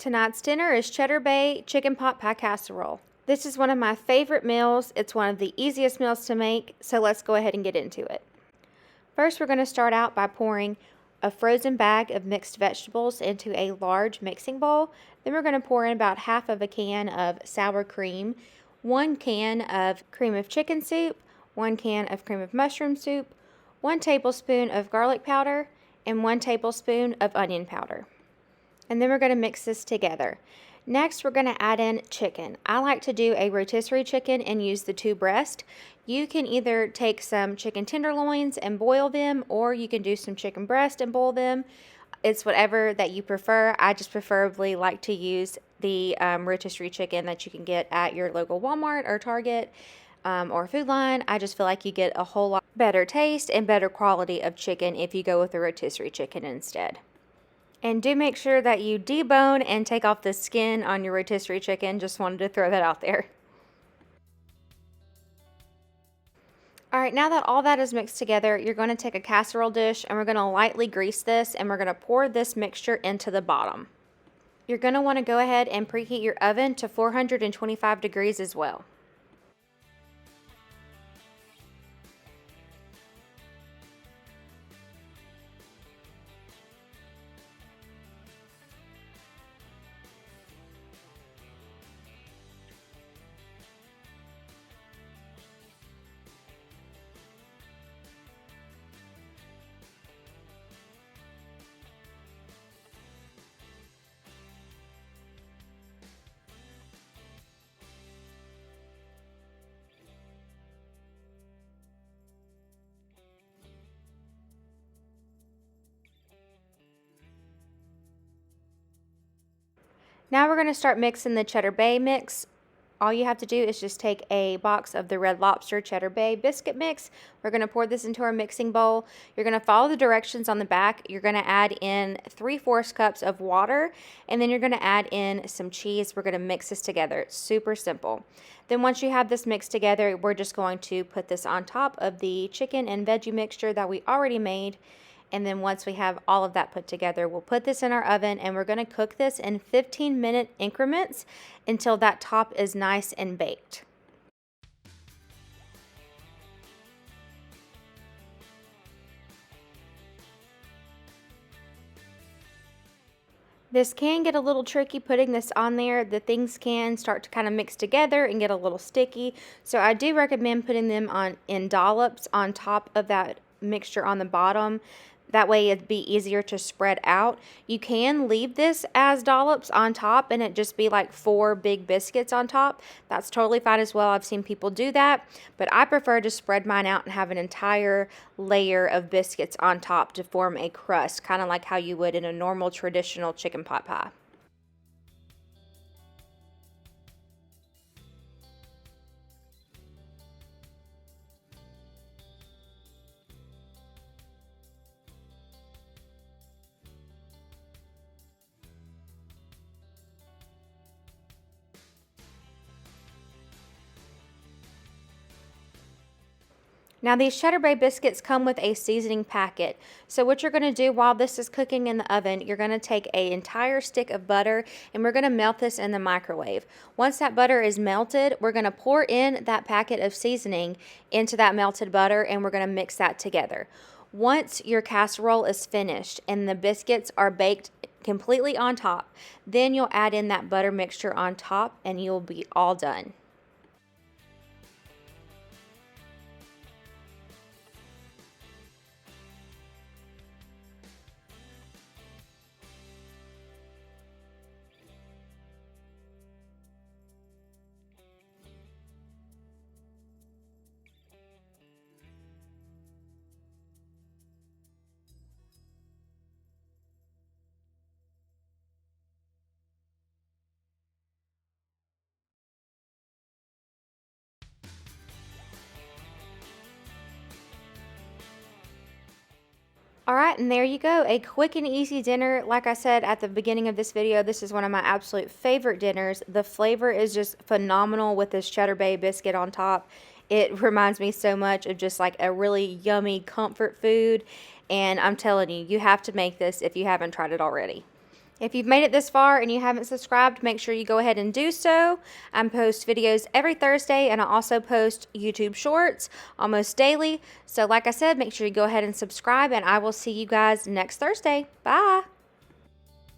Tonight's dinner is Cheddar Bay chicken pot pie casserole. This is one of my favorite meals. It's one of the easiest meals to make, so let's go ahead and get into it. First, we're going to start out by pouring a frozen bag of mixed vegetables into a large mixing bowl. Then we're going to pour in about half of a can of sour cream, 1 can of cream of chicken soup, 1 can of cream of mushroom soup, 1 tablespoon of garlic powder, and 1 tablespoon of onion powder. And then we're going to mix this together. Next, we're going to add in chicken. I like to do a rotisserie chicken and use the 2 breasts. You can either take some chicken tenderloins and boil them, or you can do some chicken breast and boil them. It's whatever that you prefer. I just preferably like to use the rotisserie chicken that you can get at your local Walmart or Target or Food Line. I just feel like you get a whole lot better taste and better quality of chicken if you go with a rotisserie chicken instead. And do make sure that you debone and take off the skin on your rotisserie chicken. Just wanted to throw that out there. Alright, now that all that is mixed together, you're going to take a casserole dish and we're going to lightly grease this and we're going to pour this mixture into the bottom. You're going to want to go ahead and preheat your oven to 425 degrees as well. Now we're going to start mixing the Cheddar Bay mix. All you have to do is just take a box of the Red Lobster Cheddar Bay biscuit mix. We're going to pour this into our mixing bowl. You're going to follow the directions on the back. You're going to add in 3/4 cups of water, and then you're going to add in some cheese. We're going to mix this together. It's super simple. Then once you have this mixed together, we're just going to put this on top of the chicken and veggie mixture that we already made. And then once we have all of that put together, we'll put this in our oven and we're going to cook this in 15-minute increments until that top is nice and baked. This can get a little tricky putting this on there. The things can start to kind of mix together and get a little sticky. So I do recommend putting them on in dollops on top of that mixture on the bottom. That way it'd be easier to spread out. You can leave this as dollops on top and it just be like 4 big biscuits on top. That's totally fine as well. I've seen people do that, but I prefer to spread mine out and have an entire layer of biscuits on top to form a crust, kind of like how you would in a normal traditional chicken pot pie. Now these Cheddar Bay biscuits come with a seasoning packet. So what you're going to do while this is cooking in the oven, you're going to take an entire stick of butter and we're going to melt this in the microwave. Once that butter is melted, we're going to pour in that packet of seasoning into that melted butter and we're going to mix that together. Once your casserole is finished and the biscuits are baked completely on top, then you'll add in that butter mixture on top and you'll be all done. Alright, and there you go, a quick and easy dinner. Like I said at the beginning of this video, this is one of my absolute favorite dinners. The flavor is just phenomenal with this Cheddar Bay biscuit on top. It reminds me so much of just like a really yummy comfort food, and I'm telling you, you have to make this if you haven't tried it already. If you've made it this far and you haven't subscribed, make sure you go ahead and do so. I post videos every Thursday, and I also post YouTube shorts almost daily. So like I said, make sure you go ahead and subscribe, and I will see you guys next Thursday. Bye.